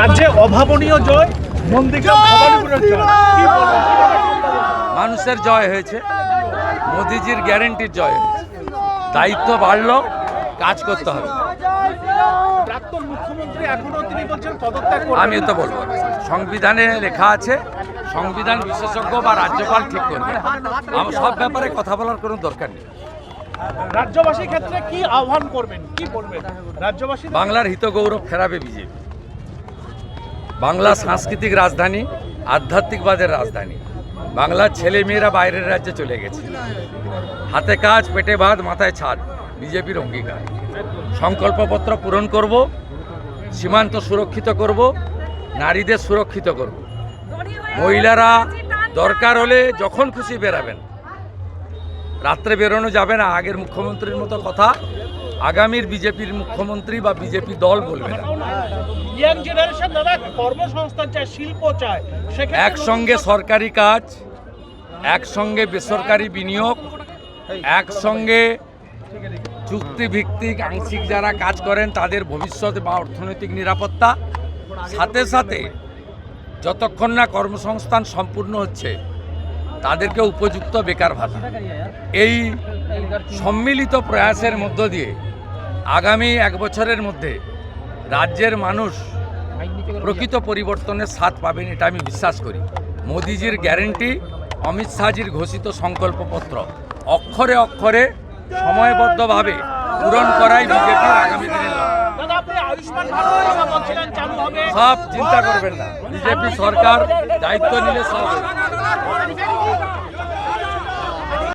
রাজ্যে অভাবনীয় জয়, নন্দীগ্রাম ভবানীপুরের জয়, কি বলবেন? মানুষের জয় হয়েছে, মোদিজির গ্যারেন্টির জয় হয়েছে। দায়িত্ব বাড়লো, কাজ করতে হবে। প্রাক্তন মুখ্যমন্ত্রী এখনো তিনি বলছেন পদত্যাগ করবেন। আমি তো বলবো না। সংবিধানে লেখা আছে, সংবিধান বিশেষজ্ঞ বা রাজ্যপাল ঠিক করবে। আমার সব ব্যাপারে কথা বলার কোনো দরকার নেই। রাজ্যবাসীর ক্ষেত্রে কি আহ্বান করবেন, কি বলবেন রাজ্যবাসী? বাংলার হিত গৌরব ফেরাবে বিজেপি। বাংলা সাংস্কৃতিক রাজধানী, আধ্যাত্মিকবাদের রাজধানী। বাংলার ছেলে মেয়েরা বাইরের রাজ্যে চলে গেছে। হাতে কাজ, পেটে ভাত, মাথায় ছাদ, বিজেপির অঙ্গীকার। সংকল্পপত্র পূরণ করব, সীমান্ত সুরক্ষিত করব, নারীদের সুরক্ষিত করব। মহিলারা দরকার হলে যখন খুশি বেরাবেন, রাত্রে বেরোনো যাবে না। আগের মুখ্যমন্ত্রীর মতো কথা আগামীর বিজেপির মুখ্যমন্ত্রী বা বিজেপি দল বলবে না। ইয়াং জেনারেশন দাদা কর্মসংস্থান চায়, শিল্প চায়, সেক্ষেত্রে একসঙ্গে সরকারি কাজ, একসঙ্গে বেসরকারি বিনিয়োগ, একসঙ্গে চুক্তিভিত্তিক আংশিক যারা কাজ করেন তাদের ভবিষ্যৎ বা অর্থনৈতিক নিরাপত্তা, সাথে সাথে যতক্ষণ না কর্মসংস্থান সম্পূর্ণ হচ্ছে তাদেরকে উপযুক্ত বেকার ভাতা। এই সম্মিলিত প্রয়াসের মধ্য দিয়ে আগামী এক বছরের মধ্যে রাজ্যের মানুষ প্রকৃত পরিবর্তনের স্বাদ পাবেন, এটা আমি বিশ্বাস করি। মোদিজির গ্যারেন্টি, অমিত শাহজির ঘোষিত সংকল্পপত্র অক্ষরে অক্ষরে সময়বদ্ধভাবে পূরণ করাই বিজেপির আগামী দিনের লক্ষ্য। দাদা আপনি আয়ুষ্মান ভারত যোজনা বলছিলেন চালু হবে, সব চিন্তা করবেন না, বিজেপি সরকার দায়িত্ব নিলে সব হবে।